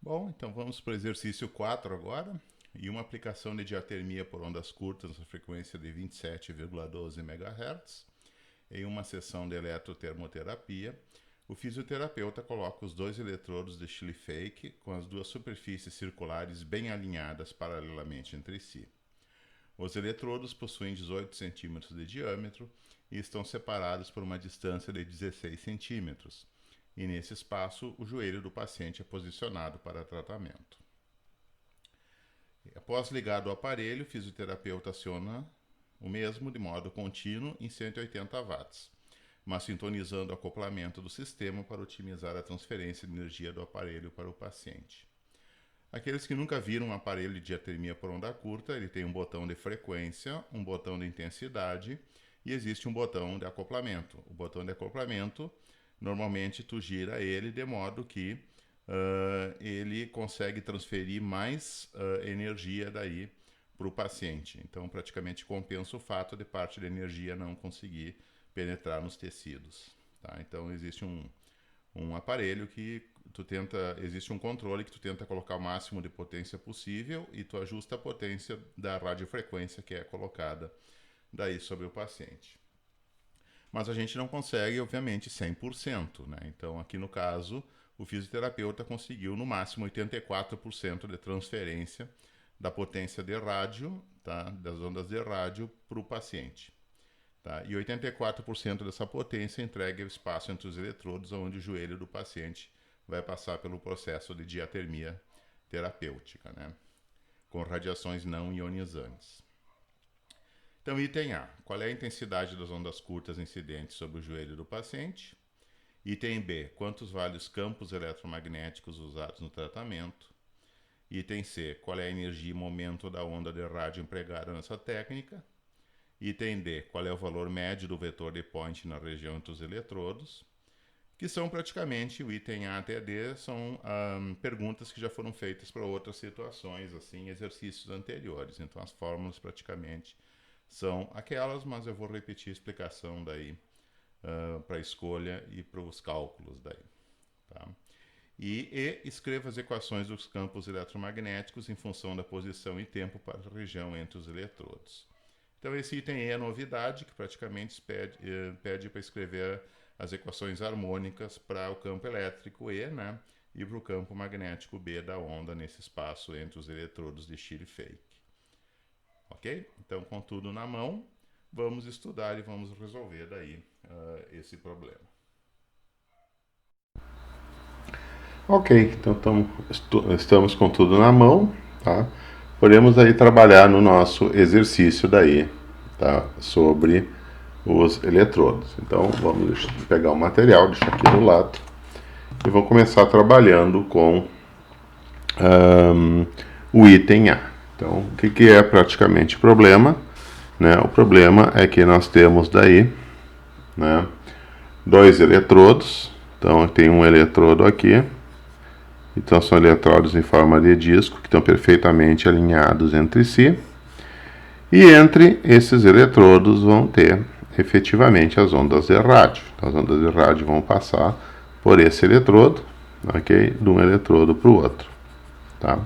Bom, então vamos para o exercício 4 agora. E uma aplicação de diatermia por ondas curtas na frequência de 27,12 MHz. Em uma sessão de eletrotermoterapia, o fisioterapeuta coloca os dois eletrodos de Chile Fake com as duas superfícies circulares bem alinhadas paralelamente entre si. Os eletrodos possuem 18 cm de diâmetro e estão separados por uma distância de 16 cm. E nesse espaço, o joelho do paciente é posicionado para tratamento. Após ligar o aparelho, o fisioterapeuta aciona o mesmo de modo contínuo em 180 watts, mas sintonizando o acoplamento do sistema para otimizar a transferência de energia do aparelho para o paciente. Aqueles que nunca viram um aparelho de diatermia por onda curta, ele tem um botão de frequência, um botão de intensidade e existe um botão de acoplamento. O botão de acoplamento, normalmente tu gira ele de modo que ele consegue transferir mais energia daí para o paciente. Então, praticamente compensa o fato de parte da energia não conseguir penetrar nos tecidos. Tá? Então, existe um aparelho que existe um controle que tu tenta colocar o máximo de potência possível e tu ajusta a potência da radiofrequência que é colocada daí sobre o paciente. Mas a gente não consegue, obviamente, 100%, né? Então, aqui no caso, o fisioterapeuta conseguiu no máximo 84% de transferência da potência de rádio, tá? Das ondas de rádio para o paciente. Tá? E 84% dessa potência entrega o espaço entre os eletrodos, onde o joelho do paciente vai passar pelo processo de diatermia terapêutica, né? Com radiações não ionizantes. Então, item A. Qual é a intensidade das ondas curtas incidentes sobre o joelho do paciente? Item B. Quantos valem os campos eletromagnéticos usados no tratamento? Item C. Qual é a energia e momento da onda de rádio empregada nessa técnica? Item D. Qual é o valor médio do vetor de point na região entre os eletrodos? Que são praticamente, o item A até D, são perguntas que já foram feitas para outras situações, assim, exercícios anteriores. Então, as fórmulas praticamente são aquelas, mas eu vou repetir a explicação daí para a escolha e para os cálculos daí. Tá? E escreva as equações dos campos eletromagnéticos em função da posição e tempo para a região entre os eletrodos. Então, esse item E é novidade, que praticamente pede para escrever as equações harmônicas para o campo elétrico E, né, e para o campo magnético B da onda nesse espaço entre os eletrodos de Chile Fake. Ok? Então, com tudo na mão, vamos estudar e vamos resolver daí esse problema. Ok, então estamos com tudo na mão, tá? Podemos aí trabalhar no nosso exercício daí, tá? Sobre os eletrodos. Então, vamos pegar o material, deixar aqui do lado, e vamos começar trabalhando com o item A. Então, o que é praticamente o problema? Né? O problema é que nós temos daí, né, dois eletrodos. Então, tem um eletrodo aqui. Então, são eletrodos em forma de disco que estão perfeitamente alinhados entre si. E entre esses eletrodos vão ter efetivamente as ondas de rádio. Então, as ondas de rádio vão passar por esse eletrodo, ok? De um eletrodo para o outro. Tá?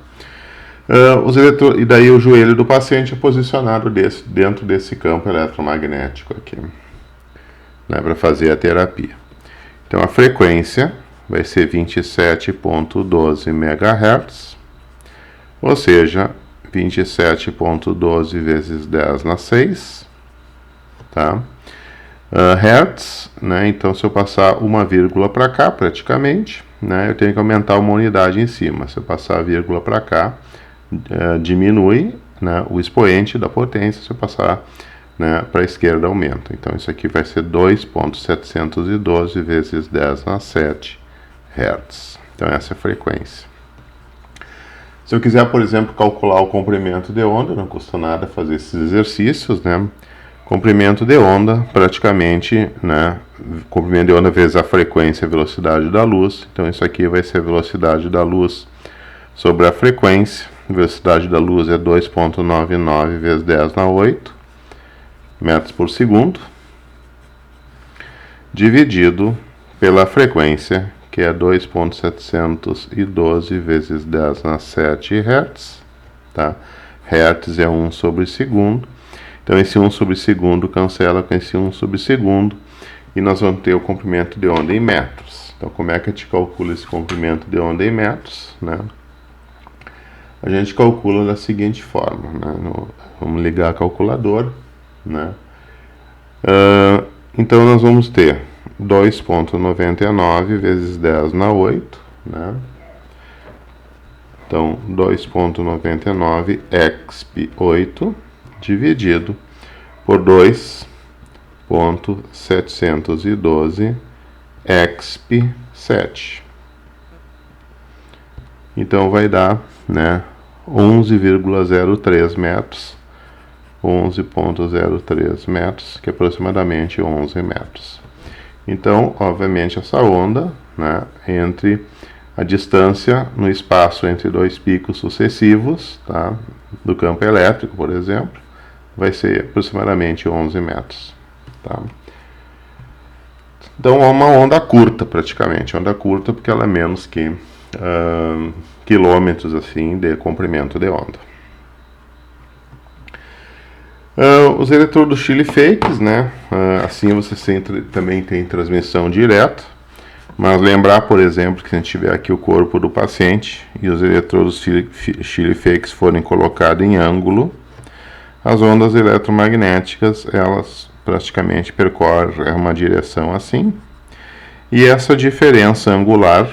E daí o joelho do paciente é posicionado dentro desse campo eletromagnético aqui, né, para fazer a terapia. Então, a frequência vai ser 27,12 MHz, ou seja, 27,12 vezes 10 na 6, tá? Hertz, né? Então, se eu passar uma vírgula para cá, praticamente, né, eu tenho que aumentar uma unidade em cima. Se eu passar a vírgula para cá, diminui, né, o expoente da potência. Se eu passar, né, para a esquerda, aumenta. Então, isso aqui vai ser 2,712 vezes 10 na 7 Hz. Então, essa é a frequência. Se eu quiser, por exemplo, calcular o comprimento de onda, não custa nada fazer esses exercícios, né? Comprimento de onda, praticamente, né? Comprimento de onda vezes a frequência e a velocidade da luz. Então, isso aqui vai ser a velocidade da luz sobre a frequência. A velocidade da luz é 2,99 vezes 10 na 8 metros por segundo, dividido pela frequência, que é 2.712 vezes 10 na 7 Hz, tá? Hertz é 1 sobre segundo. Então, esse 1 sobre segundo cancela com esse 1 sobre segundo. E nós vamos ter o comprimento de onda em metros. Então, como é que a gente calcula esse comprimento de onda em metros, né? A gente calcula da seguinte forma, né? Vamos ligar a calculadora, né? Então, nós vamos ter 2.99 vezes 10 na 8, né? Então, 2.99 exp 8 dividido por 2.712 exp 7. Então, vai dar, né, 11,03 metros, 11,03 metros, que é aproximadamente 11 metros. Então, obviamente, essa onda, né, entre a distância no espaço entre dois picos sucessivos, tá, do campo elétrico, por exemplo, vai ser aproximadamente 11 metros. Tá? Então, é uma onda curta, praticamente. Onda curta porque ela é menos que quilômetros assim, de comprimento de onda. Os eletrodos Chile fakes, né? Assim você também tem transmissão direta. Mas lembrar, por exemplo, que se a gente tiver aqui o corpo do paciente e os eletrodos Chile fakes forem colocados em ângulo, as ondas eletromagnéticas, elas praticamente percorrem uma direção assim. E essa diferença angular,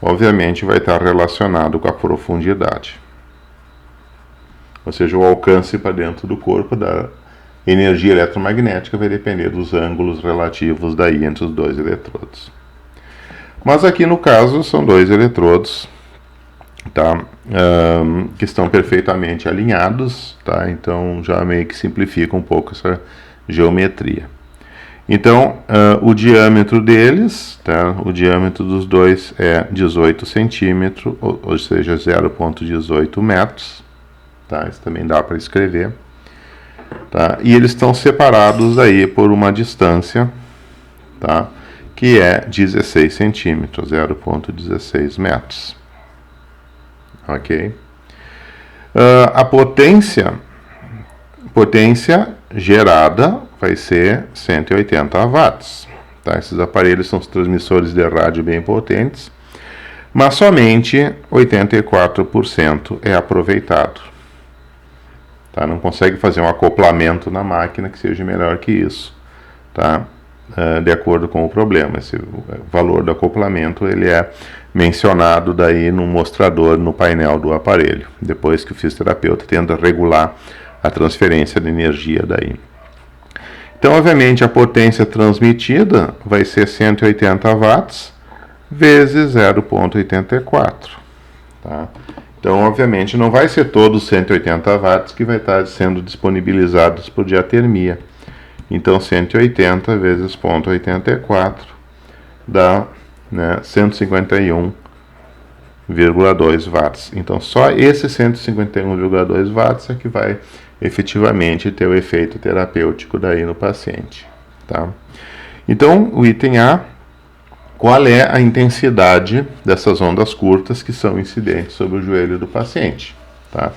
obviamente vai estar relacionado com a profundidade. Ou seja, o alcance para dentro do corpo da energia eletromagnética vai depender dos ângulos relativos daí entre os dois eletrodos. Mas aqui no caso são dois eletrodos, tá? Que estão perfeitamente alinhados, tá? Então já meio que simplifica um pouco essa geometria. Então o diâmetro deles, tá? O diâmetro dos dois é 18 centímetros, ou seja, 0,18 metros. Tá? Isso também dá para escrever. Tá? E eles estão separados aí por uma distância, tá? Que é 16 centímetros, 0,16 metros. Ok? A potência gerada vai ser 180 watts. Tá? Esses aparelhos são os transmissores de rádio bem potentes, mas somente 84% é aproveitado. Tá? Não consegue fazer um acoplamento na máquina que seja melhor que isso, tá? De acordo com o problema. Esse valor do acoplamento ele é mencionado daí no mostrador no painel do aparelho, depois que o fisioterapeuta tenta regular a transferência de energia daí. Então, obviamente, a potência transmitida vai ser 180 watts vezes 0,84. Tá? Então, obviamente, não vai ser todos 180 watts que vai estar sendo disponibilizados por diatermia. Então, 180 vezes 0,84 dá, né, 151,2 watts. Então, só esse 151,2 watts é que vai efetivamente ter o efeito terapêutico daí no paciente. Tá? Então, o item A: qual é a intensidade dessas ondas curtas que são incidentes sobre o joelho do paciente? Tá?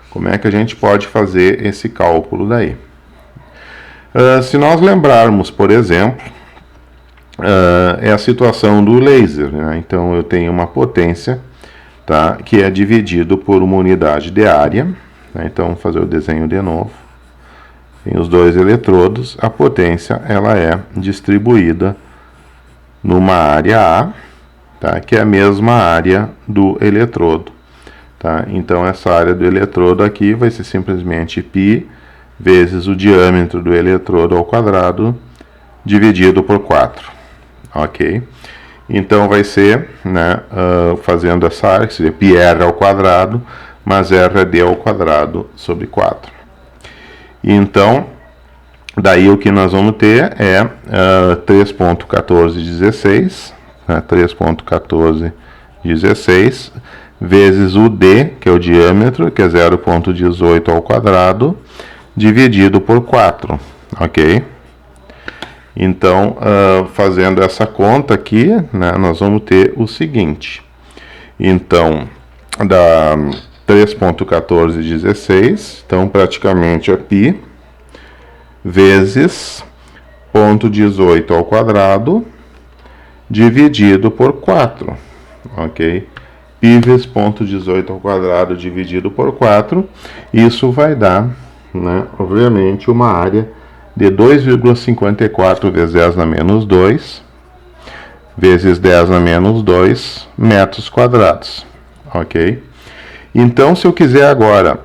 Como é que a gente pode fazer esse cálculo daí? Se nós lembrarmos, por exemplo, é a situação do laser, né? Então eu tenho uma potência, tá, que é dividido por uma unidade de área, né? Então vamos fazer o desenho de novo. Tem os dois eletrodos, a potência ela é distribuída numa área A, tá, que é a mesma área do eletrodo. Tá? Então, essa área do eletrodo aqui vai ser simplesmente π vezes o diâmetro do eletrodo ao quadrado dividido por 4. Ok? Então, vai ser, né, fazendo essa área, que seria πr ao quadrado, mais r é d ao quadrado sobre 4. Então, daí o que nós vamos ter é 3,1416, né, 3,1416 vezes o d, que é o diâmetro, que é 0,18 ao quadrado, dividido por 4, ok? Então, fazendo essa conta aqui, né, nós vamos ter o seguinte. Então, dá 3,1416, então praticamente é π vezes 0,18 ao quadrado dividido por 4, ok? Π vezes 0,18 ao quadrado dividido por 4, isso vai dar, né, obviamente, uma área de 2,54 vezes 10 na menos 2, vezes 10 na menos 2 metros quadrados, ok? Então, se eu quiser agora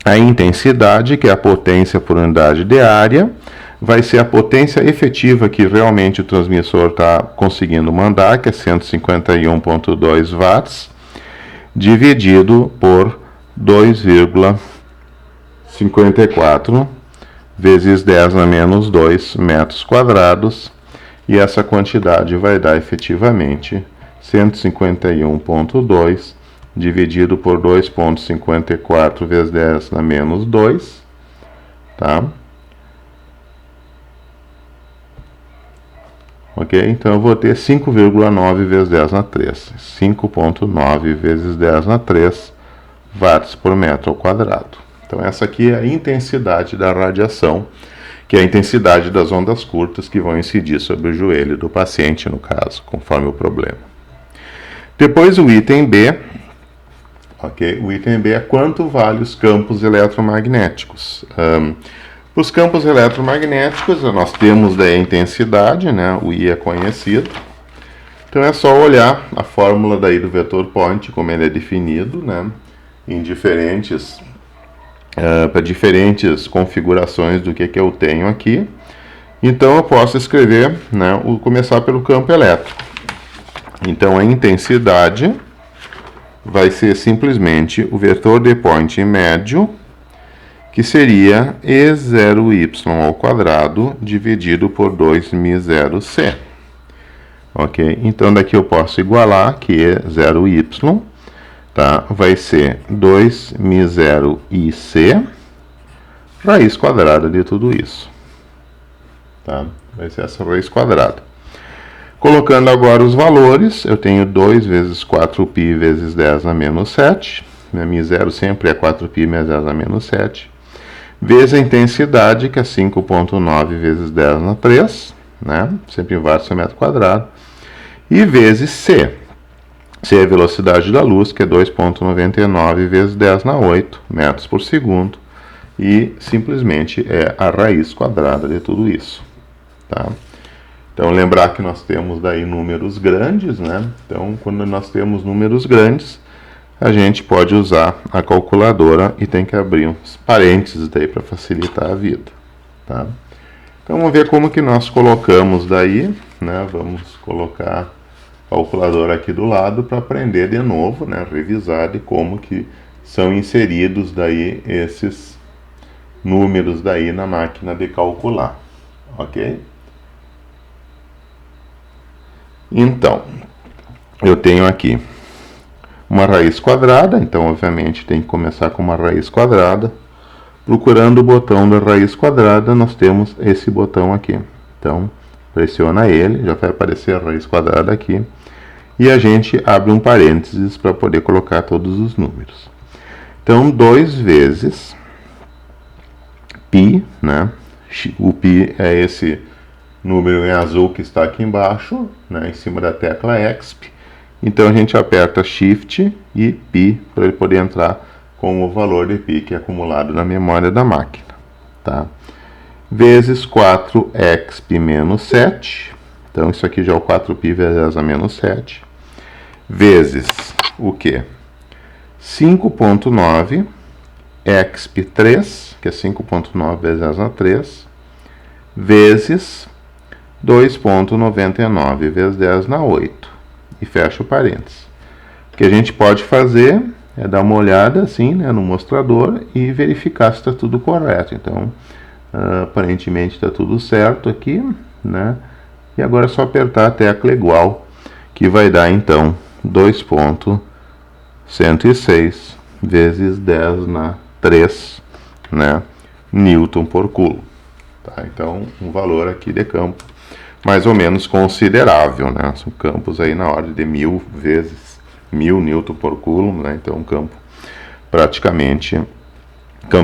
a intensidade, que é a potência por unidade de área, vai ser a potência efetiva que realmente o transmissor está conseguindo mandar, que é 151,2 watts, dividido por 2,54 vezes 10 na menos 2 metros quadrados, e essa quantidade vai dar efetivamente 151,2 dividido por 2,54 vezes 10 na menos 2, tá? Ok? Então eu vou ter 5,9 vezes 10 na 3. 5,9 vezes 10 na 3 watts por metro ao quadrado. Então essa aqui é a intensidade da radiação, que é a intensidade das ondas curtas que vão incidir sobre o joelho do paciente, no caso, conforme o problema. Depois o item B, ok? O item B é quanto vale os campos eletromagnéticos. Os campos eletromagnéticos, nós temos daí a intensidade, né? O I é conhecido. Então é só olhar a fórmula daí do vetor point, como ele é definido, né? Em diferentes para diferentes configurações do que eu tenho aqui. Então eu posso escrever, né, começar pelo campo elétrico. Então a intensidade vai ser simplesmente o vetor de point médio, que seria E0y ao quadrado dividido por 2μ0c. Ok? Então daqui eu posso igualar que E0y, tá, vai ser 2μ0ic raiz quadrada de tudo isso. Tá? Vai ser essa raiz quadrada. Colocando agora os valores, eu tenho 2 vezes 4π vezes 10 na menos 7. Minha μ0 sempre é 4π vezes 10 na menos 7. Vezes a intensidade, que é 5,9 vezes 10 na 3, né? Sempre em watts por metro quadrado. E vezes c. C é a velocidade da luz, que é 2,99 vezes 10 na 8 metros por segundo. E simplesmente é a raiz quadrada de tudo isso. Tá? Então, lembrar que nós temos daí números grandes, né? Então, quando nós temos números grandes, a gente pode usar a calculadora e tem que abrir uns parênteses daí para facilitar a vida. Tá? Então, vamos ver como que nós colocamos daí, né? Vamos colocar calculadora aqui do lado para aprender de novo, né, revisar de como que são inseridos daí esses números daí na máquina de calcular, ok? Então, eu tenho aqui uma raiz quadrada, então obviamente tem que começar com uma raiz quadrada. Procurando o botão da raiz quadrada, nós temos esse botão aqui. Então, pressiona ele, já vai aparecer a raiz quadrada aqui. E a gente abre um parênteses para poder colocar todos os números. Então, 2 vezes π, né? O π é esse número em azul que está aqui embaixo, né? Em cima da tecla exp. Então, a gente aperta Shift e π para ele poder entrar com o valor de π que é acumulado na memória da máquina. Tá? Vezes 4exp menos 7. Então, isso aqui já é o 4π vezes 10 a menos 7. Vezes o quê? 5,9 exp3, que é 5,9 vezes 10 na 3, vezes 2,99 vezes 10 na 8. E fecha o parênteses. O que a gente pode fazer é dar uma olhada assim, né, no mostrador e verificar se está tudo correto. Então, aparentemente está tudo certo aqui, né? E agora é só apertar a tecla igual, que vai dar então 2,106 vezes 10 na 3, né, Newton por Coulomb. Tá? Então, um valor aqui de campo mais ou menos considerável, né? São campos aí na ordem de 1000 vezes 1000 newton por coulomb, né? Então, um campo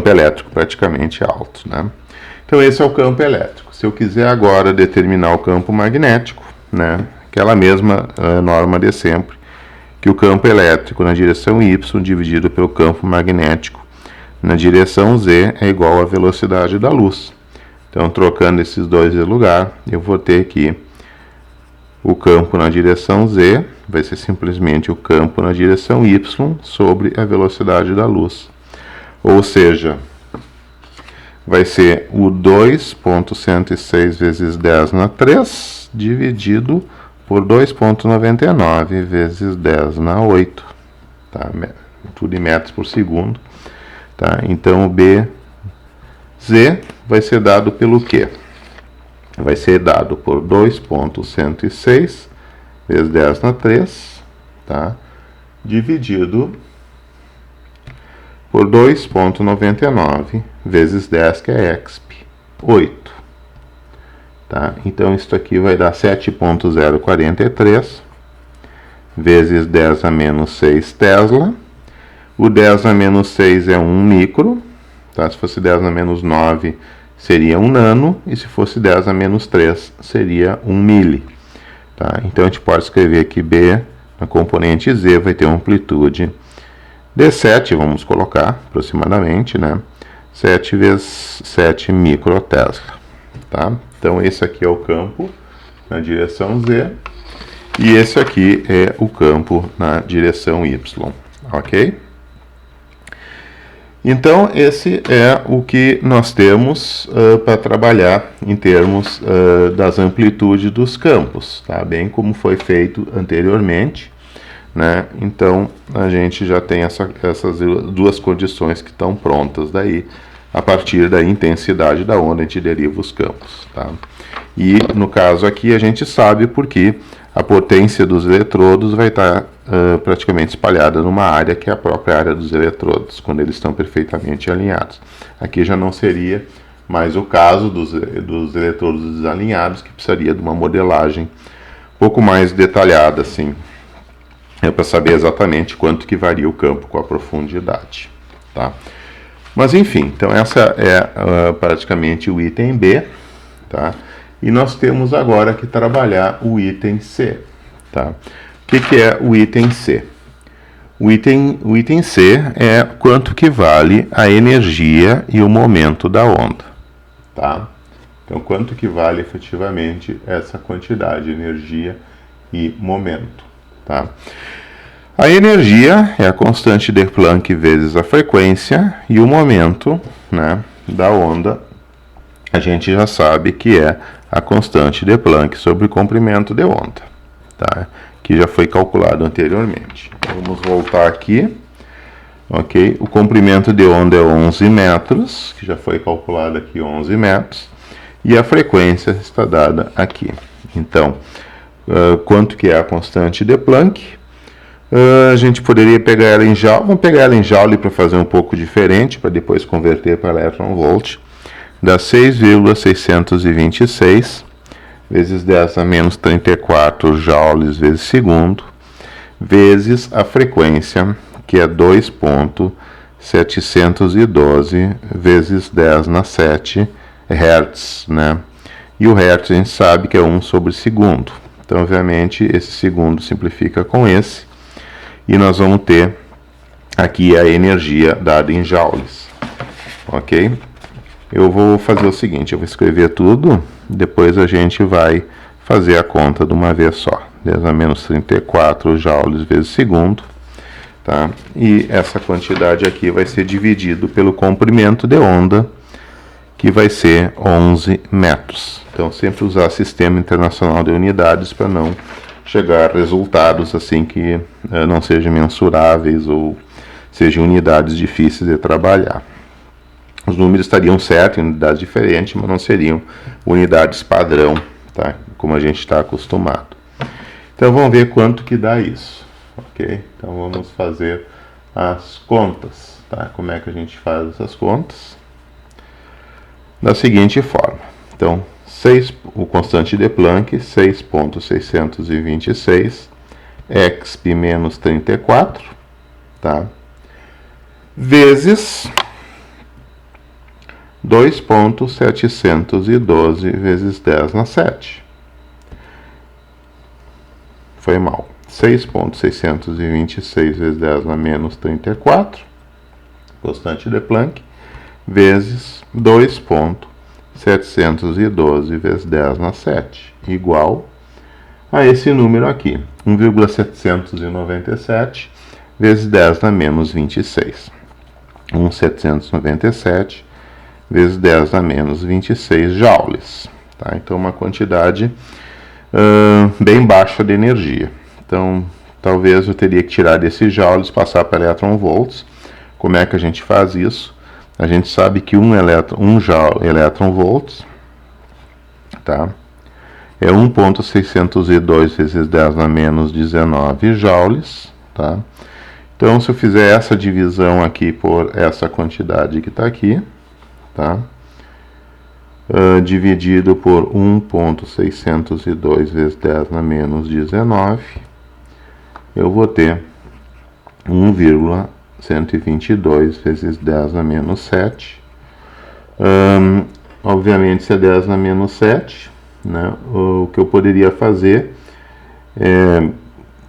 elétrico praticamente alto, né? Então, esse é o campo elétrico. Se eu quiser agora determinar o campo magnético, né? Aquela mesma norma de sempre, que o campo elétrico na direção y dividido pelo campo magnético na direção z é igual à velocidade da luz. Então, trocando esses dois de lugar, eu vou ter aqui o campo na direção z, vai ser simplesmente o campo na direção y sobre a velocidade da luz. Ou seja, vai ser o 2,106 vezes 10 na 3, dividido por 2,99 vezes 10 na 8. Tá? Tudo em metros por segundo. Tá? Então, o BZ vai ser dado pelo quê? Vai ser dado por 2,106 vezes 10 na 3, tá? Dividido por 2,99 vezes 10, que é exp, 8. Tá? Então, isso aqui vai dar 7,043 vezes 10 a menos 6 Tesla. O 10 a menos 6 é 1 micro. Tá? Se fosse 10 a menos 9, seria 1 nano. E se fosse 10 a menos 3, seria 1 mili. Tá? Então, a gente pode escrever aqui B, na componente Z, vai ter uma amplitude de 7, vamos colocar aproximadamente, né? 7 vezes 7 microtesla. Tá? Então, esse aqui é o campo na direção Z. E esse aqui é o campo na direção Y. Ok? Então, esse é o que nós temos para trabalhar em termos das amplitudes dos campos, tá? Bem como foi feito anteriormente, né? Então, a gente já tem essas duas condições que estão prontas daí. A partir da intensidade da onda, a gente deriva os campos, tá? E, no caso aqui, a gente sabe porque a potência dos eletrodos vai estar praticamente espalhada numa área que é a própria área dos eletrodos, quando eles estão perfeitamente alinhados. Aqui já não seria mais o caso dos eletrodos desalinhados, que precisaria de uma modelagem um pouco mais detalhada, assim, para saber exatamente quanto que varia o campo com a profundidade, tá? Mas, enfim, então essa é praticamente o item B, tá? E nós temos agora que trabalhar o item C, tá? O que é o item C? O item C é quanto que vale a energia e o momento da onda, tá? Então, quanto que vale efetivamente essa quantidade de energia e momento, tá? A energia é a constante de Planck vezes a frequência, e o momento, né, da onda, a gente já sabe que é a constante de Planck sobre o comprimento de onda, tá? Que já foi calculado anteriormente. Vamos voltar aqui, ok? O comprimento de onda é 11 metros, que já foi calculado aqui 11 metros, e a frequência está dada aqui. Então, quanto que é a constante de Planck? A gente poderia pegar ela em Joule. Vamos pegar ela em Joule para fazer um pouco diferente, para depois converter para elétron-volt. Dá 6,626 vezes 10 a menos 34 joules vezes segundo, vezes a frequência, que é 2,712 vezes 10 na 7 Hz, né? E o Hertz a gente sabe que é 1 sobre segundo. Então, obviamente, esse segundo simplifica com esse. E nós vamos ter aqui a energia dada em joules, ok? Eu vou fazer o seguinte, eu vou escrever tudo, depois a gente vai fazer a conta de uma vez só. 10 a menos 34 joules vezes segundo, tá? E essa quantidade aqui vai ser dividido pelo comprimento de onda, que vai ser 11 metros. Então, sempre usar Sistema Internacional de Unidades para não chegar a resultados assim que não sejam mensuráveis ou sejam unidades difíceis de trabalhar. Os números estariam certos em unidades diferentes, mas não seriam unidades padrão, tá? Como a gente está acostumado. Então, vamos ver quanto que dá isso, ok? Então, vamos fazer as contas, tá? Como é que a gente faz essas contas? Da seguinte forma. Então, o constante de Planck, 6.626 exp menos 34, tá? Vezes 2.712 vezes 10 na 7. Foi mal. 6.626 vezes 10 na menos 34, constante de Planck, vezes 2.712 vezes 10 na 7, igual a esse número aqui, 1,797 vezes 10 na menos 26. 1.797 vezes 10 na menos 26 joules. Tá? Então, uma quantidade bem baixa de energia. Então, talvez eu teria que tirar desses joules, passar para elétron-volts. Como é que a gente faz isso? A gente sabe que 1 joule elétron-volts, tá? É 1.602 vezes 10 na menos 19 joules, tá? Então, se eu fizer essa divisão aqui por essa quantidade que está aqui, tá? Dividido por 1.602 vezes 10 na menos 19, eu vou ter 1,122 vezes 10 na menos 7. Obviamente, se é 10 na menos 7, né, o que eu poderia fazer é,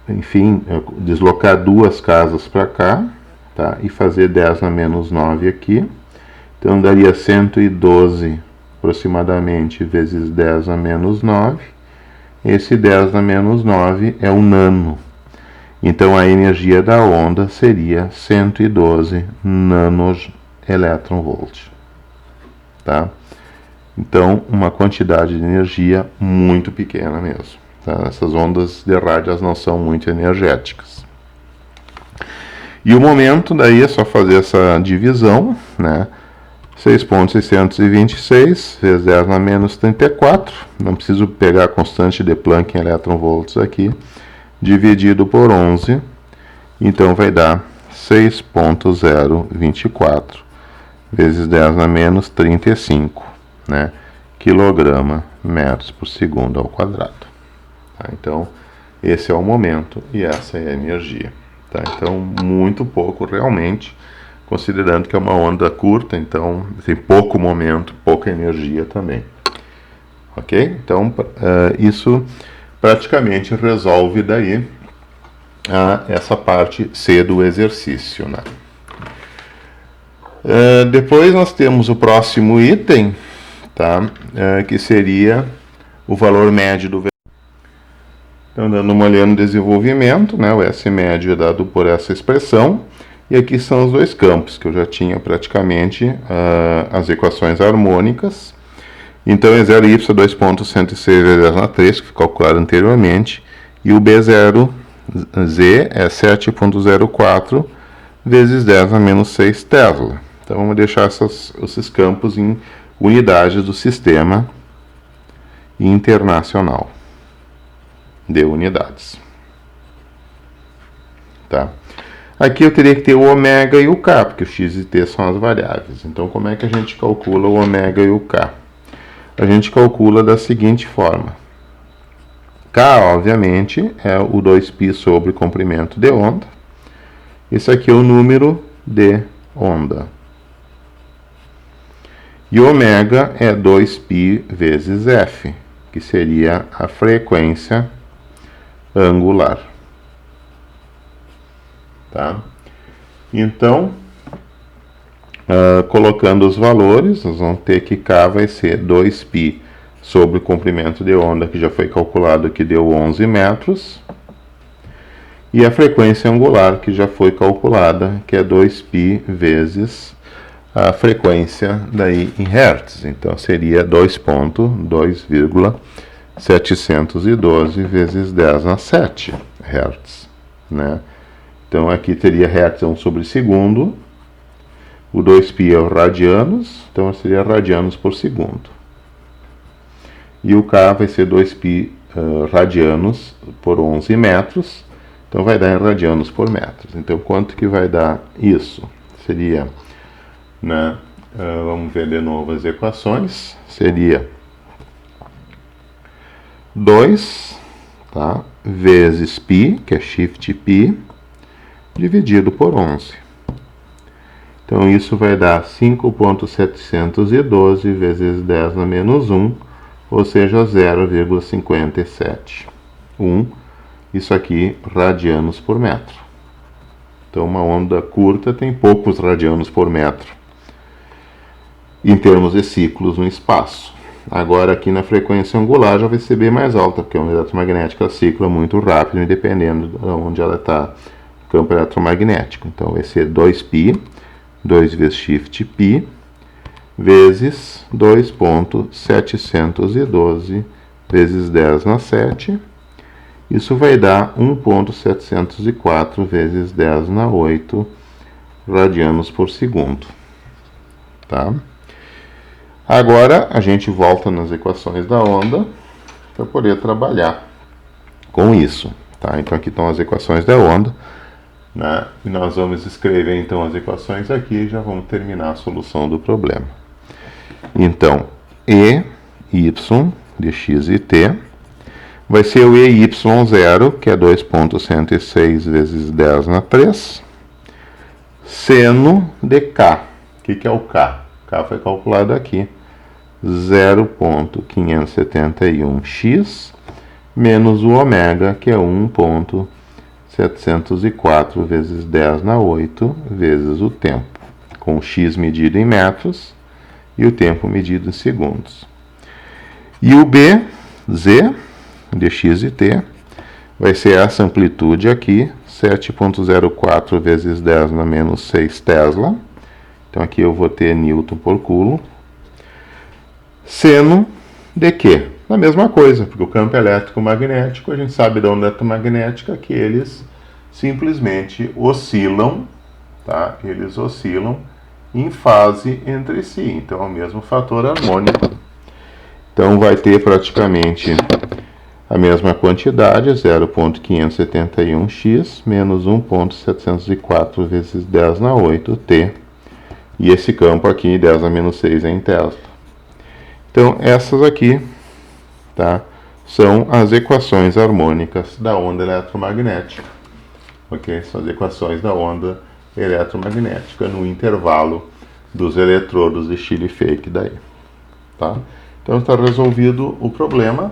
enfim, deslocar duas casas para cá, tá, e fazer 10 na menos 9 aqui. Então, daria 112 aproximadamente vezes 10 na menos 9. Esse 10 na menos 9 é o nano. Então, a energia da onda seria 112 nanoelectronvolt. Tá? Então, uma quantidade de energia muito pequena mesmo. Tá? Essas ondas de rádio não são muito energéticas. E o momento, daí é só fazer essa divisão, né? 6.626 vezes 10 na menos 34. Não preciso pegar a constante de Planck em elétron-volts aqui. Dividido por 11, então vai dar 6.024 vezes 10 na menos 35, né, quilograma metros por segundo ao quadrado. Tá? Então, esse é o momento e essa é a energia. Tá? Então, muito pouco realmente, considerando que é uma onda curta, então tem pouco momento, pouca energia também. Ok? Então, isso praticamente resolve daí essa parte C do exercício, né? Depois nós temos o próximo item, tá? Que seria o valor médio do vetor. Então, dando uma olhada no desenvolvimento, né? O S médio é dado por essa expressão, e aqui são os dois campos, que eu já tinha praticamente as equações harmônicas. Então, E0y 2.106 vezes 10 na 3, que foi calculado anteriormente, e o B0Z é 7.04 vezes 10 a menos 6 Tesla. Então, vamos deixar esses campos em unidades do sistema internacional de unidades. Tá? Aqui eu teria que ter o ômega e o K, porque o x e t são as variáveis. Então, como é que a gente calcula o ômega e o K? A gente calcula da seguinte forma. K, obviamente, é o 2π sobre comprimento de onda. Esse aqui é o número de onda. E ômega é 2π vezes f, que seria a frequência angular. Tá? Então, colocando os valores, nós vamos ter que K vai ser 2π sobre o comprimento de onda, que já foi calculado, que deu 11 metros. E a frequência angular, que já foi calculada, que é 2π vezes a frequência daí em hertz. Então, seria 2.712 vezes 10 na 7 hertz. Né? Então, aqui teria hertz 1 sobre segundo. O 2π é o radianos, então seria radianos por segundo. E o K vai ser 2π radianos por 11 metros, então vai dar em radianos por metros. Então, quanto que vai dar isso? Seria, né, vamos ver de novo as equações, seria 2, tá, vezes π, que é shift π, dividido por 11. Então, isso vai dar 5.712 vezes 10 na menos 1, ou seja, 0,57. Isso aqui, radianos por metro. Então, uma onda curta tem poucos radianos por metro, em termos de ciclos no espaço. Agora, aqui na frequência angular já vai ser bem mais alta, porque a onda eletromagnética cicla muito rápido, dependendo de onde ela está, no campo eletromagnético. Então, vai ser 2π, 2 vezes shift π, vezes 2.712 vezes 10 na 7. Isso vai dar 1.704 vezes 10 na 8 radianos por segundo. Tá? Agora, a gente volta nas equações da onda para poder trabalhar com isso. Tá? Então, aqui estão as equações da onda. Né? E nós vamos escrever então as equações aqui e já vamos terminar a solução do problema. Então, E, Y de x e t vai ser o EY0, que é 2.106 vezes 10 na 3, seno de K. O que é o K? K foi calculado aqui. 0.571x menos o ômega, que é 1.704 vezes 10 na 8 vezes o tempo, com x medido em metros e o tempo medido em segundos. E o B, Z, de x e t, vai ser essa amplitude aqui, 7.04 vezes 10 na menos 6 Tesla. Então aqui eu vou ter Newton por Coulomb. Seno de quê? A mesma coisa, porque o campo elétrico magnético, a gente sabe da onda eletromagnética que eles simplesmente oscilam, tá? Eles oscilam em fase entre si, então é o mesmo fator harmônico. Então vai ter praticamente a mesma quantidade, 0.571x menos 1.704 vezes 10 na 8 t. E esse campo aqui, 10 a menos 6, é em Tesla. Então, essas aqui, tá, são as equações harmônicas da onda eletromagnética. Ok? São as equações da onda eletromagnética no intervalo dos eletrodos de Chile-Fake daí. Tá? Então, está resolvido o problema.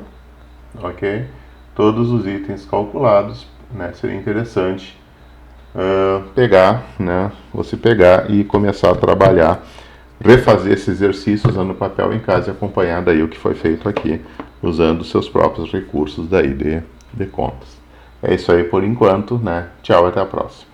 Ok? Todos os itens calculados, né? Seria interessante você pegar e começar a trabalhar, refazer esses exercícios usando papel em casa e acompanhar daí o que foi feito aqui, usando seus próprios recursos daí de contas. É isso aí por enquanto, né? Tchau, até a próxima.